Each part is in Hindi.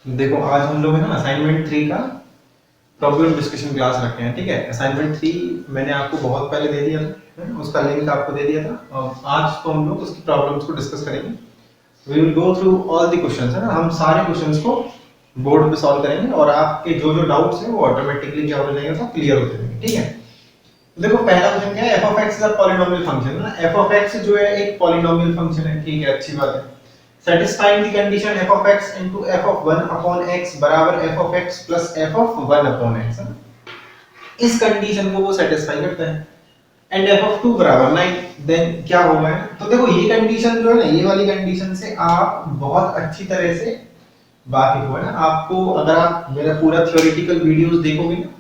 देखो आज हम लोग है ना असाइनमेंट 3 का प्रॉब्लम डिस्कशन क्लास रखे हैं, ठीक है। असाइनमेंट 3 मैंने आपको बहुत पहले दे दिया था, उसका लिंक आपको दे दिया था और आज तो हम लोग उसकी प्रॉब्लम्स को डिस्कस करेंगे। We will go through all the questions, है ना। हम सारे क्वेश्चंस को बोर्ड पे सॉल्व करेंगे और आपके जो जो डाउट्स हैं वो ऑटोमेटिकली क्या हो जाएंगे, तो क्लियर हो जाएंगे, ठीक है। तो देखो पहला क्वेश्चन क्या है, f of x is a polynomial function, है ना। f of x जो है एक पॉलिनोमियल फंक्शन है, ठीक है, अच्छी बात है। satisfying the condition f of x into f of 1 upon x बराबर f of x plus f of 1 upon x, है ना। इस कंडीशन को वो सेटिस्फाई करता है एंड f of 2 बराबर 9, देन क्या होगा। तो देखो ये कंडीशन जो है ना, ये वाली कंडीशन से आप बहुत अच्छी तरह से वाकिफ हो, है ना। आपको अगर आप मेरा पूरा थ्योरेटिकल वीडियोस देखोगे ना,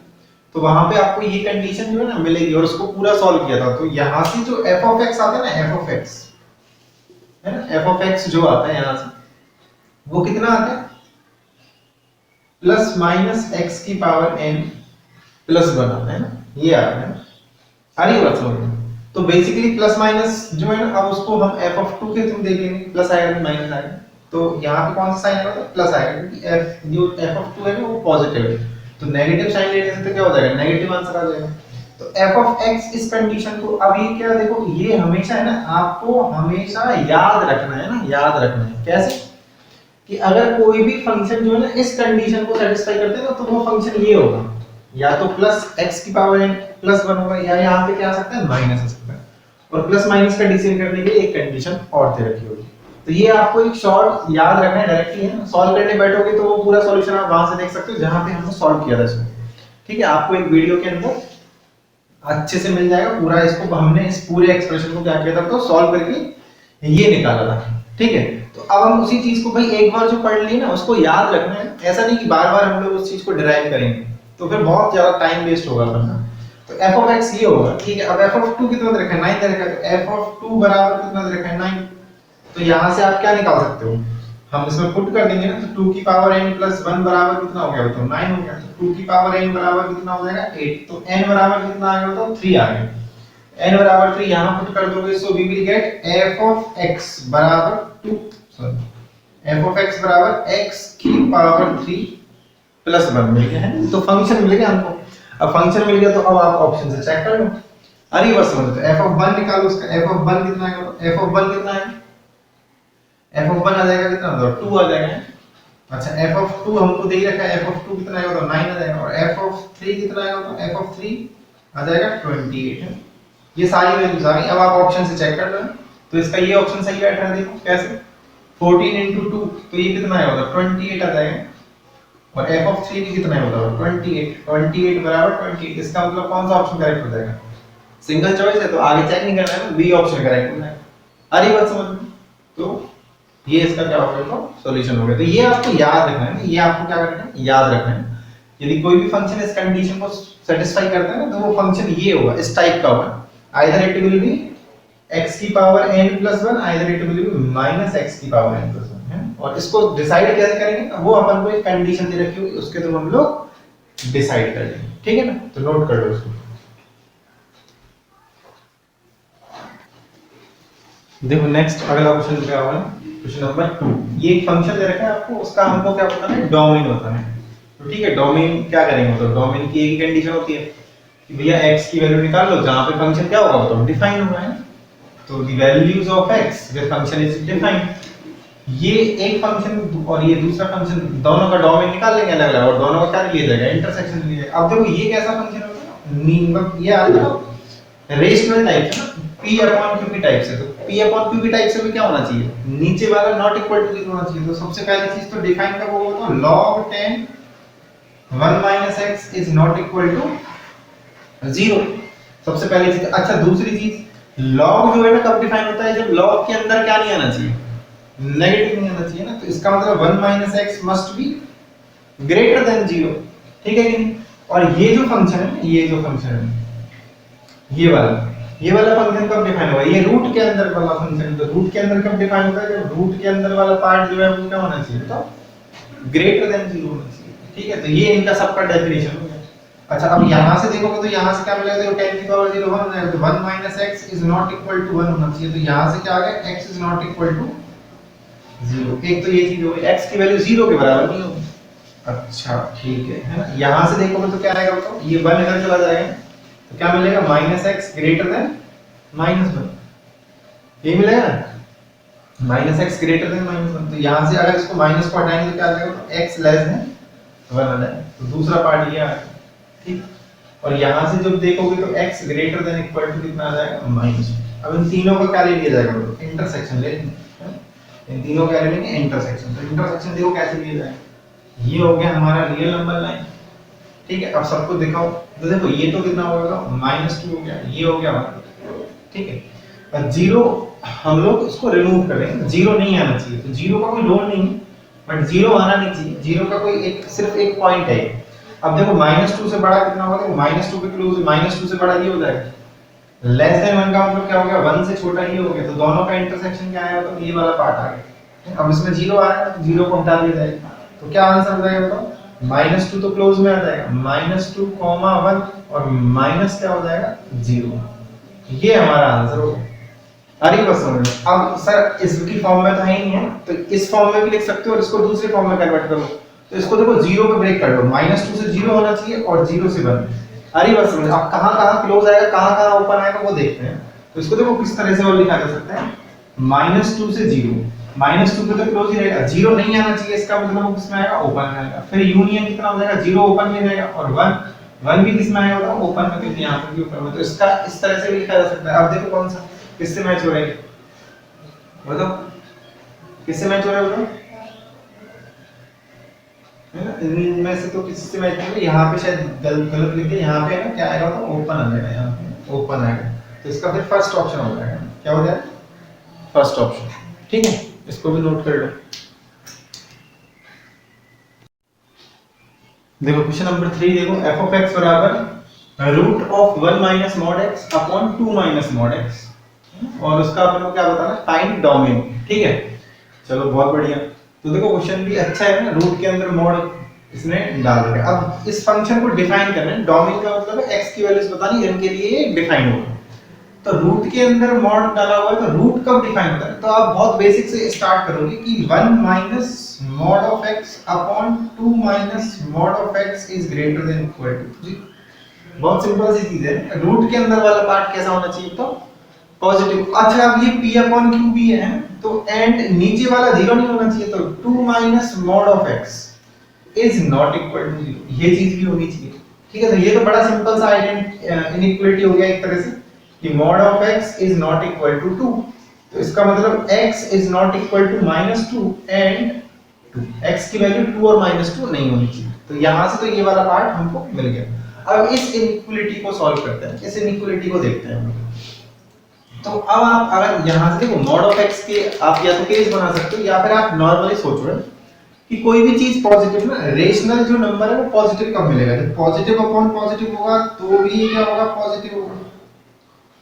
तो वहां पे आपको ये कंडीशन जो है ना मिलेगी और उसको पूरा सॉल्व किया था। तो यहां से जो f of x आता है ना, f of x है ना, f of x जो आता है यहां से वो कितना आता है, प्लस माइनस x की पावर n प्लस 1 आता है ना, ये आ रहा है ना। आ रही बात समझ में। तो बेसिकली प्लस माइनस जो है ना, अब उसको हम f of 2 के थ्रू देखेंगे, प्लस आएगा कि माइनस आएगा। तो यहाँ पे कौन सा साइन आएगा, तो प्लस आएगा, क्योंकि f जो f of 2 है ना वो पॉजिटिव है। तो नेगेटिव साइन लेने से तो क्या हो जाएगा, नेगेटिव आंसर आ जाएगा। तो f of x इस कंडीशन को, अब ये क्या, देखो ये हमेशा है ना, आपको हमेशा याद रखना है ना, याद रखना है कैसे कि अगर कोई भी फंक्शन जो है ना इस कंडीशन को सेटिस्फाई करते हैं ना, तो वो फंक्शन ये होगा, या तो प्लस x की पावर n प्लस 1 होगा, या यहाँ पे क्या आ सकता है, माइनस आ सकता है। और प्लस माइनस का डिसीजन करने के लिए एक कंडीशन और दे रखी होगी। तो ये आपको एक शॉर्ट याद रखना है डायरेक्टली, है ना। सॉल्व करने बैठोगे तो वो पूरा सॉल्यूशन आप वहां से देख सकते हो जहां पे हमने सॉल्व किया था इसको, ठीक है। आपको एक वीडियो के अंदर अच्छे से मिल जाएगा पूरा, इसको हमने इस पूरे एक्सप्रेशन को क्या किया था, तो सॉल्व करके ये निकाला था, ठीक है। तो अब हम उसी चीज को भाई एक बार जो पढ़ ली ना उसको याद रखना है, ऐसा नहीं कि बार बार हम लोग उस चीज को डिराइव करेंगे, तो फिर बहुत ज्यादा टाइम वेस्ट होगा अपना। तो f of x ये होगा, ठीक है। अब f of 2 कितना दे रखा है, 9 दे रखा है, तो f of 2 बराबर कितना दे रखा है, 9। तो यहां से आप क्या निकाल सकते हो, हम इसमें पुट कर देंगे ना, तो 2 की पावर n प्लस 1 बराबर कितना हो गया, तो 9 हो गया। तो 2 की पावर n बराबर कितना हो जाएगा, 8। तो n बराबर कितना आ गया, तो 3 आ गया। n बराबर 3 यहां पुट कर दोगे, so we will get f of x बराबर 2, सॉरी f of x बराबर x की पावर 3 प्लस 1 मिल गया है। तो फंक्शन मिल गया हमको। अब फंक्शन मिल गया तो अब आप ऑप्शन से चेक कर लो। अरे बस समझो, तो f of 1 निकालो, उसका f of 1 कितना आएगा, तो f of 1 कितना है, f of 1 आ जाएगा कितना, तो 2 आ जाएगा। अच्छा f of 2 हमको दे ही रखा है, f of 2 कितना आएगा, तो 9 आ जाएगा। और f of 3 कितना आएगा, तो f of 3 आ जाएगा 28 है। ये सारी वैल्यूज आ गई। अब आप ऑप्शन से चेक कर लो, तो इसका ये ऑप्शन सही बैठ रहा है, देखो कैसे, 14 into 2 तो ये कितना आएगा, तो 28 आ जाएगा। और f of 3 भी कितना है, बताओ 28, 28 बराबर 28। इसका मतलब कौन सा ऑप्शन करेक्ट हो जाएगा, सिंगल चॉइस है तो आगे चेक नहीं करना है, बी ऑप्शन करेक्ट हो जाएगा। अरे बात समझ में। तो ये इसका क्या होगा, तो सॉल्यूशन हो गया। तो ये आपको याद रखना है, ये आपको क्या करना है, याद रखना है। यदि कोई भी फंक्शन इस कंडीशन को सेटिस्फाई करता है ना, तो वो फंक्शन ये होगा, इस टाइप का होगा, either it will be x की power n plus 1, either it will be minus x की पावर n प्लस 1 है। और इसको डिसाइड कैसे करेंगे, वो अपन को एक कंडीशन दे रखी होगी, उसके थ्रू हम लोग डिसाइड कर लेंगे, ठीक है ना। तो नोट कर लो इसको। देखो नेक्स्ट अगला क्वेश्चन क्या होगा, क्वेश्चन नंबर 2। ये एक फंक्शन दे रखा है आपको, उसका हमको क्या बताना है, डोमेन बताना है। तो ठीक है, डोमेन क्या करेंगे, तो डोमेन की एक ही कंडीशन होती है कि भैया x की वैल्यू निकाल लो, जहां पे फंक्शन क्या होगा, बताओ डिफाइन होगा, है। तो the values of x where function is defined. ये एक फंक्शन और ये दूसरा फंक्शन, दोनों का डोमेन निकाल लेंगे अलग अलग, और दोनों का क्या लिया जाएगा, इंटरसेक्शन लिया जाएगा। अब देखो ये कैसा फंक्शन होगा, मीन ये आ रहा है रेशनल टाइप से ना, p अपॉन qp टाइप से। तो p अपॉन qp टाइप से भी क्या होना चाहिए, नीचे वाला नॉट इक्वल टू 0 होना चाहिए। तो सबसे पहली चीज तो डिफाइन कब होगा, तो log 10 1 minus x is not equal to 0, सबसे पहली चीज। अच्छा दूसरी चीज, log जो है ना कब डिफाइन होता है, जब log के अंदर क्या नहीं आना चाहिए, नेगेटिव नहीं आना चाहिए ना। तो इसका मतलब 1 minus x must be greater than 0, ठीक है कि नहीं। और ये जो फंक्शन है, ये जो फंक्शन है, ये वाला फंक्शन कब डिफाइन होगा, ये रूट के अंदर वाला फंक्शन। तो रूट के अंदर कब डिफाइन होता है, जब रूट के अंदर वाला पार्ट जो है वो क्या होना चाहिए, तो ग्रेटर देन 0 होना चाहिए, ठीक है। तो ये इनका सबका डेफिनेशन हो गया। अच्छा अब यहां से देखोगे तो यहां से क्या मिलेगा, देखो 10 की पावर 0 1 हो जाएगा, तो 1 minus x is not equal to 1 होना चाहिए। तो यहां से क्या आ गया, x is not equal to 0। एक तो ये चीज हो गई, x की वैल्यू 0 के बराबर नहीं होगी, अच्छा ठीक है ना, यहाँ से देखोगे तो क्या आएगा बताओ, ये 1 इधर चला जाएगा तो क्या मिलेगा, minus x greater than minus one, ये मिलेगा ना, minus x greater than minus one. तो यहाँ से अगर इसको माइनस को हटाएंगे तो क्या आ जाएगा, तो एक्स लेस देन वन आ जाएगा, तो दूसरा पार्ट ये आ गया, ठीक। और यहाँ से जब देखोगे तो x greater than equal to कितना आ जाएगा, माइनस। अब इन तीनों का क्या ले लिया जाएगा, इंटरसेक्शन ले लेंगे, इन तीनों का ले लेंगे इंटरसेक्शन। तो इंटरसेक्शन देखो कैसे लिया जाएगा, ये हो गया हमारा रियल नंबर लाइन, ठीक है। अब सबको दिखाओ तो देखो ये तो कितना होगा, -2 हो गया, ये हो गया 1, ठीक है। और जीरो हम लोग इसको रिमूव करेंगे, जीरो नहीं आना चाहिए, तो जीरो का कोई लोड नहीं है, बट जीरो आना नहीं चाहिए, जीरो का कोई एक सिर्फ एक पॉइंट है। अब देखो -2 से बड़ा कितना होगा, -2 के क्लोज, -2 से बड़ा ये हो जाएगा, लेस देन 1 का मतलब क्या हो गया, 1 से छोटा ये हो गया, तो दोनों का इंटरसेक्शन क्या आया, तो ये वाला पार्ट आ गया। अब इसमें जीरो आ रहा है तो जीरो को हटा दिया जाएगा, तो क्या आंसर आ जाएगा बताओ, -2 तो क्लोज में आ जाएगा, -2, 1 और माइनस क्या हो जाएगा, 0। ये हमारा आंसर हो गया। अरे बस समझ लो। अब सर इसकी फॉर्म में तो है ही नहीं है, तो इस फॉर्म में भी लिख सकते हो और इसको दूसरे फॉर्म में कन्वर्ट करो, तो इसको देखो 0 पे ब्रेक कर दो, -2 से 0 होना चाहिए और 0 से 1। अरे बस समझ, अब कहां-कहां क्लोज आएगा, कहां-कहां ओपन आएगा वो देखते हैं। तो इसको देखो किस तरह से और लिखा जा सकता है, -2 से 0, -2 पे तो क्लोज ही रहेगा, 0 नहीं आना चाहिए, इसका मतलब वो किसमें आएगा, ओपन में आएगा। फिर यूनियन कितना हो जाएगा, 0 ओपन में रहेगा और 1 भी किसमें आएगा, बताओ ओपन में, क्योंकि यहां पर भी ओपन में, तो इसका इस तरह से भी लिखा जा सकता है। अब देखो कौन सा किससे मैच हो रहा है, बताओ किससे मैच हो रहा है, बताओ है ना, इनमें से तो किसी से मैच नहीं हो रहा। यहाँ पे शायद गलत लिख दिया, यहाँ पे है ना क्या आएगा, तो ओपन आ जाएगा, यहाँ पे ओपन आएगा, तो इसका फिर फर्स्ट ऑप्शन हो जाएगा, क्या हो जाएगा, फर्स्ट ऑप्शन, ठीक है। इसको भी नोट कर लो। देखो क्वेश्चन नंबर 3 देखो, f of x बराबर root of 1 minus mod x upon 2 minus mod x, और उसका अपन को क्या बताना है, फाइंड डोमेन, ठीक है। चलो बहुत बढ़िया। तो देखो क्वेश्चन भी अच्छा है ना, रूट के अंदर मॉड इसने डाल दिया। अब इस फंक्शन को डिफाइन करना है, डोमेन का मतलब है x की वैल्यूज बतानी, इनके लिए डिफाइन होगा। तो रूट के अंदर मॉड डाला हुआ है, तो रूट कब डिफाइन होता है, तो आप बहुत बेसिक से स्टार्ट करोगे कि 1 minus mod of x upon 2 minus mod of x is greater than equal to, बहुत सिंपल सी चीज है। रूट के अंदर वाला पार्ट कैसा होना चाहिए, तो पॉजिटिव। अच्छा अब ये p अपॉन q भी है, तो एंड नीचे वाला 0 नहीं होना चाहिए, तो 2 minus mod of x is not equal to 0, ये चीज भी होनी चाहिए, ठीक है। तो ये तो बड़ा सिंपल सा इनइक्वालिटी हो गया एक तरह से, कि mod of x is not equal to 2, तो इसका मतलब x is not equal to -2 and 2, x की वैल्यू 2 और -2 नहीं होनी चाहिए। तो यहाँ से तो ये वाला पार्ट हमको मिल गया। अब इस इनइक्वालिटी को सॉल्व करते हैं, इस इनइक्वालिटी को देखते हैं हम लोग। तो अब आप अगर यहाँ से देखो mod of x के आप या तो केस बना सकते हो, या फिर आप नॉर्मली सोच रहे हो कि कोई भी चीज पॉजिटिव ना, रेशनल जो नंबर है वो पॉजिटिव कब मिलेगा, जब पॉजिटिव अपॉन पॉजिटिव होगा तो भी ये क्या होगा, पॉजिटिव होगा,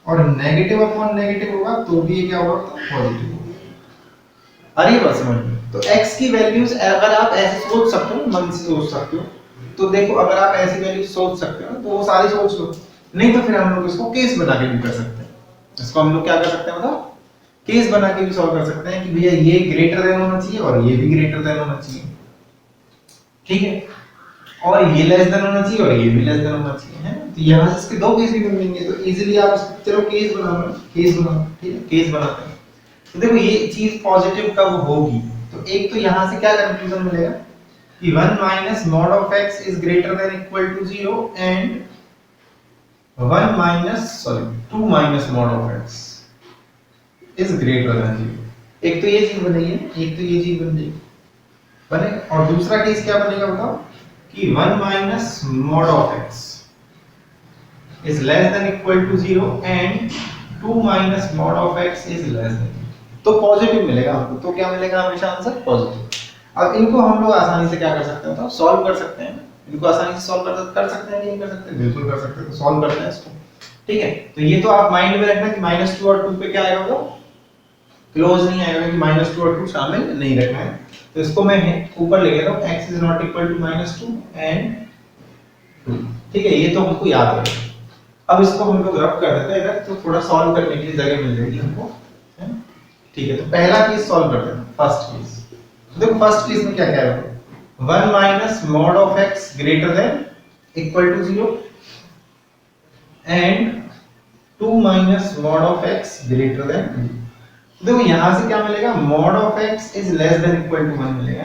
और नेगेटिव अपॉन नेगेटिव होगा तो भी ये क्या होगा, तो पॉजिटिव होगा। अरे बस समझ लो। तो x की वैल्यूज अगर आप ऐसे सोच सकते हो, मन से सोच सकते हो, तो देखो अगर आप ऐसी वैल्यूज सोच सकते हो तो वो सारी सोच लो, नहीं तो फिर हम लोग इसको केस बना के भी कर सकते हैं। इसको हम लोग क्या कर सकते हैं बताओ, केस बना के भी सॉल्व कर सकते हैं कि भैया ये ग्रेटर देन होना चाहिए और ये भी ग्रेटर देन होना चाहिए, ठीक है, और ये लेस देन होना चाहिए और ये भी लेस देन होना चाहिए, है। तो यहां से इसके दो केस भी बन जाएंगे, तो इजीली आप चलो केस बनाओ, केस बनाओ, ठीक है, केस बनाते हैं। तो देखो ये चीज पॉजिटिव कब होगी, तो एक तो यहां से क्या कंक्लूजन मिलेगा कि 1 minus mod of x is greater than equal to 0 and 2 minus mod of x is greater than 0। एक तो ये चीज बनेगी, एक तो ये चीज बन जाएगी, बने। और दूसरा केस क्या बनेगा बताओ, कि 1 minus mod of x is less than equal to 0 and 2 minus mod of x is less than, तो पॉजिटिव मिलेगा हमको। तो क्या मिलेगा हमेशा आंसर पॉजिटिव। अब इनको हम लोग आसानी से क्या कर सकते हैं, तो सॉल्व कर सकते हैं, इनको आसानी से सॉल्व कर सकते हैं, नहीं कर सकते, बिल्कुल कर सकते हैं। तो सॉल्व करते हैं इसको, ठीक है। तो ये तो आप माइंड में रखना कि -2 और 2 पे क्या आएगा, वो क्लोज नहीं आएगा, कि -2 और 2 शामिल नहीं रखना है। तो इसको मैं ऊपर ले लेता हूं, x is not equal to -2 and 2, ठीक है, ये तो हमको याद रहे। अब इसको हम लोग रब कर देते हैं इधर, तो थोड़ा सॉल्व करने के लिए जगह मिल जाएगी हमको, है ना, ठीक है। तो पहला केस सॉल्व करते हैं, फर्स्ट केस। तो देखो फर्स्ट केस में क्या क्या है, 1 minus mod of x greater than equal to 0 and 2 minus mod of x greater than, देखो यहां से क्या मिलेगा, mod of x is less than equal to 1 मिलेगा,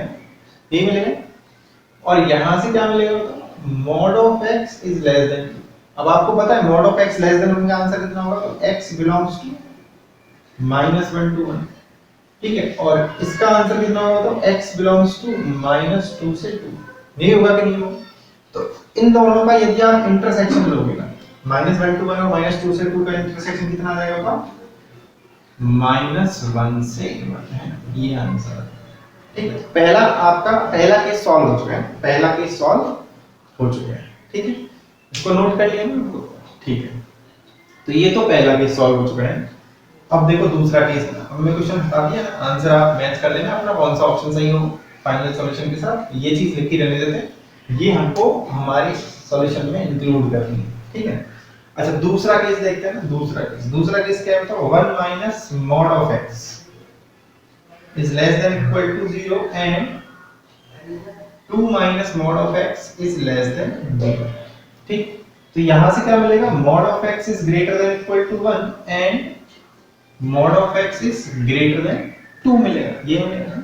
ये मिलेगा। और यहां से क्या मिलेगा, mod of x is less than. अब आपको पता है mod of x less than 1 का आंसर कितना होगा, तो x बिलोंग्स टू -1 to 1, ठीक है। और इसका आंसर कितना होगा, तो x बिलोंग्स टू -2 से 2, नहीं होगा कि नहीं होगा। तो इन दोनों का यदि आप इंटरसेक्शन लोगे ना, -1 to 1 और -2 से 2 का इंटरसेक्शन कितना आ जाएगा, -1 से 1 है, ये आंसर है, ठीक है। पहला आपका पहला केस सॉल्व हो चुका है, पहला केस सॉल्व हो चुका है, ठीक है। इसको नोट कर लिया ना, ठीक है। तो ये तो पहला केस सॉल्व हो चुका है। अब देखो दूसरा केस, हमने क्वेश्चन बता दिया ना, आंसर आप मैच कर लेना अपना, कौन सा ऑप्शन सही हो फाइनल सॉल्यूशन के साथ, ये चीज लिखी रहने देते हैं, ये हमको हमारे सॉल्यूशन में इंक्लूड करनी है, ठीक है। अच्छा दूसरा केस देखते हैं ना, दूसरा केस क्या है बताओ, 1 minus mod of x is less than equal to 0 and 2 minus mod of x is less than 0, ठीक। तो यहां से क्या मिलेगा, mod of x is greater than equal to 1 and mod of x is greater than 2 मिलेगा, ये मिलेगा।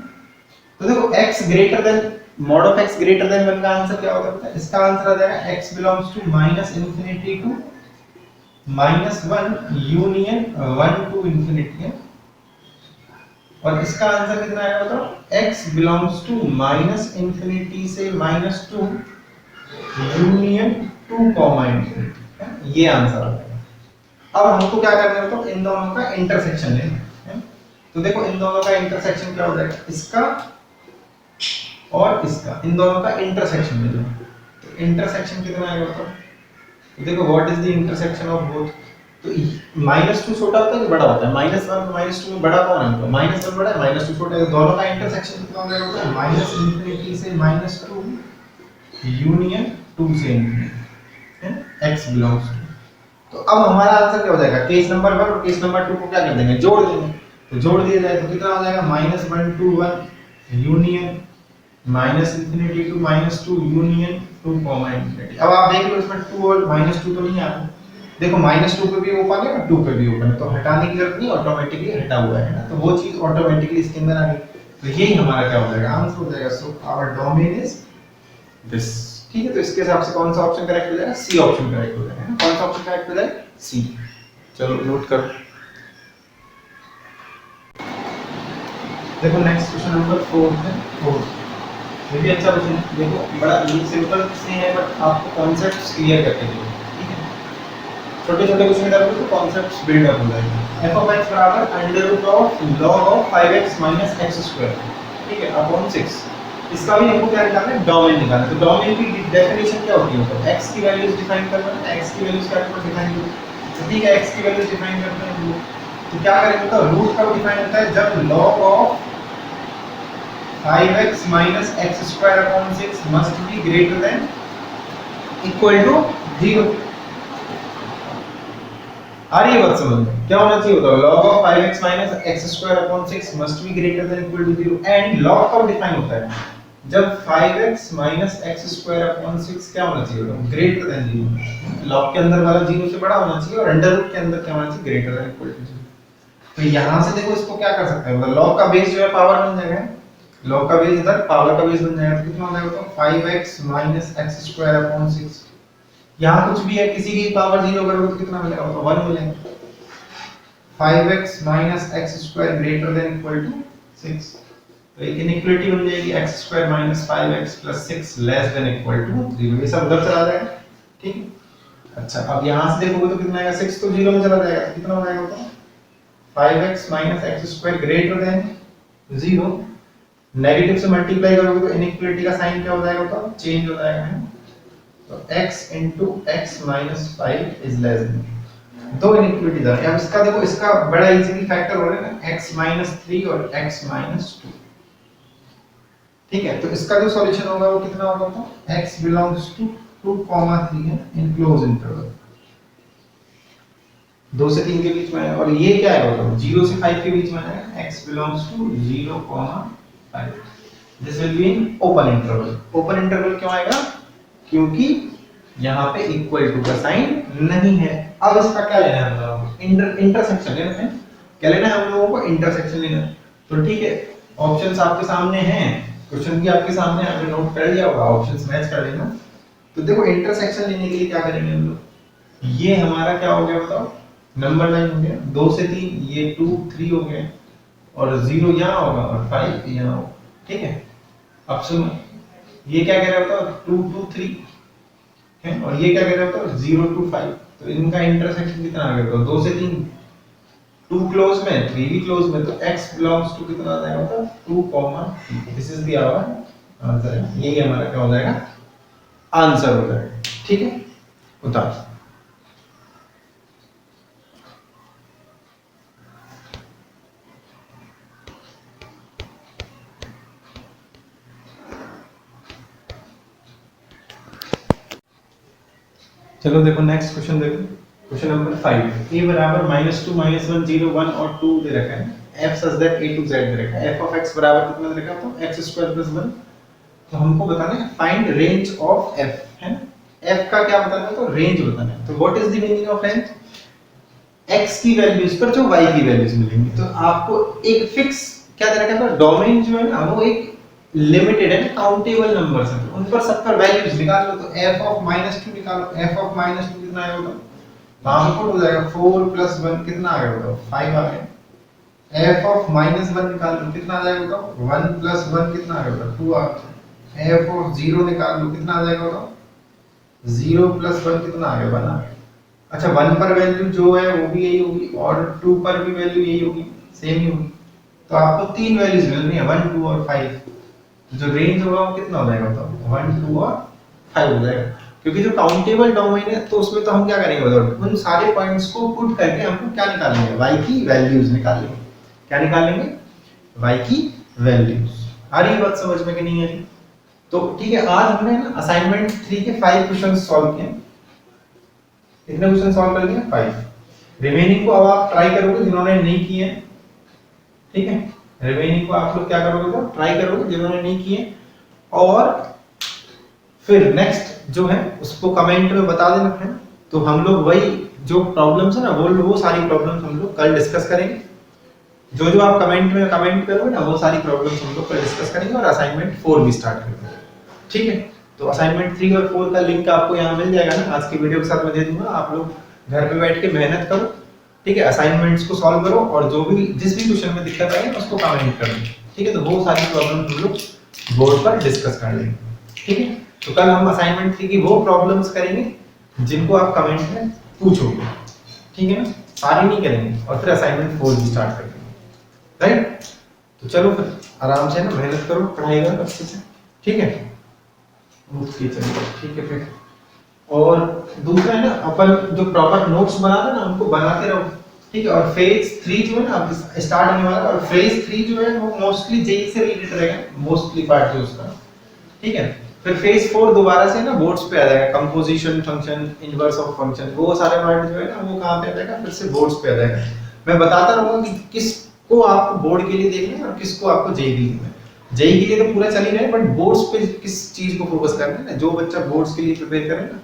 तो देखो x greater than mod of x greater than 1 का आंसर क्या होगा, इसका आंसर आ जाएगा x belongs to -infinity to -1 union 1 to infinity है। और इसका आंसर कितना आएगा बताओ, x belongs to -infinity से -2 यूनियन 2, infinity, ये आंसर आ जाएगा। अब हमको क्या करना है, तो इन दोनों का इंटरसेक्शन लेना है। तो देखो इन दोनों का इंटरसेक्शन क्या हो जाएगा, इसका और इसका, इन दोनों का इंटरसेक्शन ले लो। तो इंटरसेक्शन कितना आएगा बताओ, तो देखो what is the intersection of both, तो -2 छोटा होता है कि बड़ा होता है, -1 और -2 में बड़ा कौन है, तो -1 बड़ा है, -2 छोटा है, दोनों का इंटरसेक्शन कितना हो जाएगा, -infinity से -2 यूनियन 2 से infinity है, x belongs to। तो अब हमारा आंसर क्या हो जाएगा, केस नंबर 1 और केस नंबर 2 को क्या कर देंगे, जोड़ देंगे। तो जोड़ दिया जाए तो कितना हो जाएगा, -1 to 1 union -infinity to -2 union 2, infinity। अब आप देख लो इसमें 2 और -2 तो नहीं आ रहा, देखो -2 पे भी ओपन है और 2 पे भी ओपन है, तो हटाने की जरूरत नहीं, ऑटोमेटिकली हटा हुआ है ना, तो वो चीज ऑटोमेटिकली इसके अंदर आ गई। तो यही हमारा क्या हो जाएगा, आंसर हो जाएगा। So our domain is this, ठीक है। तो इसके हिसाब से कौन सा ऑप्शन करेक्ट हो जाएगा, सी ऑप्शन करेक्ट हो जाएगा। कौन सा ऑप्शन करेक्ट हो जाएगा, सी। चलो नोट करो। देखो नेक्स्ट क्वेश्चन नंबर 4 है, 4 ये भी अच्छा क्वेश्चन है। देखो बड़ा सिंपल से है, बट आपको कॉन्सेप्ट्स क्लियर करके दो, ठीक है। छोटे-छोटे क्वेश्चन करोगे तो कॉन्सेप्ट्स बिल्ड अप हो जाएंगे। f of x बराबर under root of log of 5x - x², ठीक है, अपॉन 6। इसका भी हमको क्या निकालना है, डोमेन निकालना है। तो डोमेन की डेफिनेशन क्या होती है, तो x की वैल्यूज डिफाइन करना है, x की वैल्यूज क्या करना डिफाइन करो, ठीक है। x की वैल्यूज डिफाइन करते हैं, तो क्या करेंगे, तो रूट कब डिफाइन होता है, जब log of 5x - x² upon 6 must be greater than equal to 0। आ रही है बात समझ में, क्या होना चाहिए होता है, log of 5x - x² upon 6 must be greater than equal to 0। And log कब डिफाइन होता है, जब 5x - x² अपॉन 6 क्या होना चाहिए होता है, ग्रेटर देन 0। log के अंदर वाला 0 से बड़ा होना चाहिए और अंडर रूट के अंदर क्या होना चाहिए, ग्रेटर देन इक्वल टू 0। तो यहां से देखो इसको क्या कर सकते हैं, मतलब log का बेस जो है पावर बन जाएगा, log का बेस इधर पावर का बेस बन जाएगा। तो कितना हो जाएगा, तो 5x - x² अपॉन 6, यहाँ कुछ भी है, किसी की पावर 0 करोगे तो कितना मिलेगा, तो 1 मिलेगा। 5x - x² greater than equal to 6, तो एक इनइक्वालिटी बन जाएगी, x² - 5x + 6 less than equal to 0। ये सब उधर चला जाएगा, ठीक है। अच्छा अब यहां से देखोगे तो कितना आएगा, 6 तो 0 में चला जाएगा, कितना हो जाएगा, तो 5x - x² greater than 0, negative से मल्टीप्लाई करोगे तो इनइक्वालिटी का साइन क्या हो जाएगा, तो चेंज हो जाएगा। तो x into x minus 5 is less than, दो इनइक्वालिटीज आ रही है। अब इसका देखो, इसका बड़ा इजीली फैक्टर हो रहा है ना, x minus 3 और x minus 2, ठीक है। तो इसका जो सॉल्यूशन होगा वो कितना होगा, तो x belongs to 2, 3 है इन क्लोज इंटरवल, 2 से 3 के बीच में है। और ये क्या है, 0 से 5 के बीच में है, x belongs to 0, 5। This will be in open interval. Open interval क्यों आएगा? क्योंकि यहाँ पे इक्वल टू का साइन नहीं है। अब इसका क्या लेना है हम लोगों को? इंटरसेक्शन लेना है। क्या लेना है हम लोगों को? इंटरसेक्शन लेना है। तो ठीक है, ऑप्शंस आपके सामने हैं, क्वेश्चन भी आपके सामने है, आपने नोट कर लिया होगा, ऑप्शंस मैच कर लेना। तो देखो इंटरसेक्शन लेने के लिए क्या करेंगे हम लोग? ये हमारा क्या हो गया बताओ? नंबर लाइन हो गया, 2 से 3 ये 2 3 हो गए, और 0 यहाँ होगा और 5 यहाँ होगा। ठीक है, अब सुनो, ये क्या कह रहा होता है? 2 2 3 है, और ये क्या कह रहा होता है? 0 2 5। तो इनका इंटरसेक्शन कितना आ गया? 2 से 3, 2 क्लोज में, 3 भी क्लोज में, तो x बिलोंग्स टू कितना आ जाएगा? 2, 3। This is the our answer है। यही हमारा क्या हो जाएगा? आंसर हो जाएगा। ठीक है, उतार। चलो देखो नेक्स्ट क्वेश्चन देखो, क्वेश्चन नंबर 5। a बराबर -2 -1 0 1 और 2 दे रखा है। f such that a to z दे रखा है। f of x बराबर कितना दे रखा है? तो x² + 1। तो हमको बताना है फाइंड रेंज ऑफ f, है ना? f का क्या बताना है? तो रेंज बताना है। तो what is the meaning of range? x की वैल्यूज पर जो y की वैल्यूज मिलेंगी। तो आपको एक फिक्स क्या दे रखा है? डोमेन जो है ना वो एक लिमिटेड है, काउंटेबल नंबर्स हैं, उन पर सब पर वैल्यूज निकाल लो। तो f of -2 निकालो। f of -2 कितना आएगा बताओ? तो हमको हो जाएगा 4 + 1 कितना आ गया बताओ? 5 आ गया। f of -1 निकाल लो, कितना आ जाएगा बताओ? 1 + 1 कितना आ गया बताओ? 2 आ गया। f of 0 निकाल लो, कितना आ जाएगा बताओ? 0 + 1 कितना आ गया? 1 आ गया। अच्छा, 1 पर वैल्यू जो है वो भी यही होगी, और 2 पर भी वैल्यू यही होगी, सेम ही होगी। तो आपको तीन वैल्यूज मिल रही है, 1 2 और 5। जो रेंज होगा वो कितना हो जाएगा बताओ? 1 2 और 5 हो जाएगा। क्योंकि जो काउंटेबल डोमेन है तो उसमें तो हम क्या करेंगे बताओ? उन सारे पॉइंट्स को पुट करके हमको क्या निकालेंगे? y की वैल्यूज निकालेंगे। क्या निकालेंगे? y की वैल्यूज। आ रही है बात समझ में कि नहीं आ रही? तो ठीक है, आज हमने ना असाइनमेंट 3 के 5 क्वेश्चंस सॉल्व किए। कितने क्वेश्चन सॉल्व कर लिए? 5। रिमेनिंग को अब आप ट्राई करोगे जिन्होंने नहीं किए, ठीक है? रिमेनिंग को आप लोग क्या करोगे? तो ट्राई करोगे जिन्होंने नहीं किए, और फिर नेक्स्ट जो है उसको कमेंट में बता देना है। तो हम लोग वही जो प्रॉब्लम्स है ना वो सारी प्रॉब्लम्स हम लोग कल डिस्कस करेंगे। जो जो आप कमेंट में कमेंट करोगे ना वो सारी प्रॉब्लम्स हम लोग कल डिस्कस करेंगे, और असाइनमेंट 4 भी स्टार्ट करेंगे। ठीक है, तो असाइनमेंट 3 और 4 का लिंक आपको यहाँ मिल जाएगा ना, आज की वीडियो के साथ मैं दे दूंगा। आप लोग घर पे बैठ के मेहनत करो, ठीक है? असाइनमेंट्स को सॉल्व करो, और जो भी जिस भी क्वेश्चन में दिक्कत आए उसको कमेंट कर दो। ठीक है, तो वो सारी प्रॉब्लम्स हम लोग बोर्ड पर डिस्कस कर लेंगे। ठीक है, तो कल हम असाइनमेंट 3 की वो प्रॉब्लम्स करेंगे जिनको आप कमेंट में पूछोगे। ठीक है ना? सारी नहीं करेंगे, और फिर असाइनमेंट 4 भी स्टार्ट कर देंगे। राइट? तो चलो फिर आराम से ना मेहनत करो, पढ़ाई करो अच्छे से। ठीक है, ओके चलिए, ठीक है फिर। और दूसरा है ना, अपन जो प्रॉपर नोट्स बनाते हैं ना उनको बनाते रहो। ठीक है, और फेज 3 जो है ना अब स्टार्ट होने वाला है, और फेज 3 जो है वो मोस्टली जेई से रिलेटेड रहेगा, मोस्टली पार्ट जो उसका। ठीक है, फिर फेज 4 दोबारा से ना बोर्ड्स पे आ जाएगा, composition function, inverse of function, वो सारे पार्ट जो है ना वो कहां पे आ जाएगा? फिर से बोर्ड्स पे आ जाएगा। मैं बताता रहूंगा कि किसको आपको बोर्ड के लिए देखना है और किसको आपको जेई के लिए। जेई के लिए तो पूरा चल ही रहा है, बट बोर्ड्स पे किस चीज को फोकस करना है ना, जो बच्चा बोर्ड्स के लिए प्रिपेयर करे ना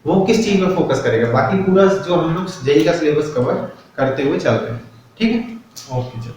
वो किस चीज में फोकस करेगा। बाकी पूरा जो हम लोग जेई का सिलेबस कवर करते हुए चल रहे हैं। ठीक है, ओके चलो।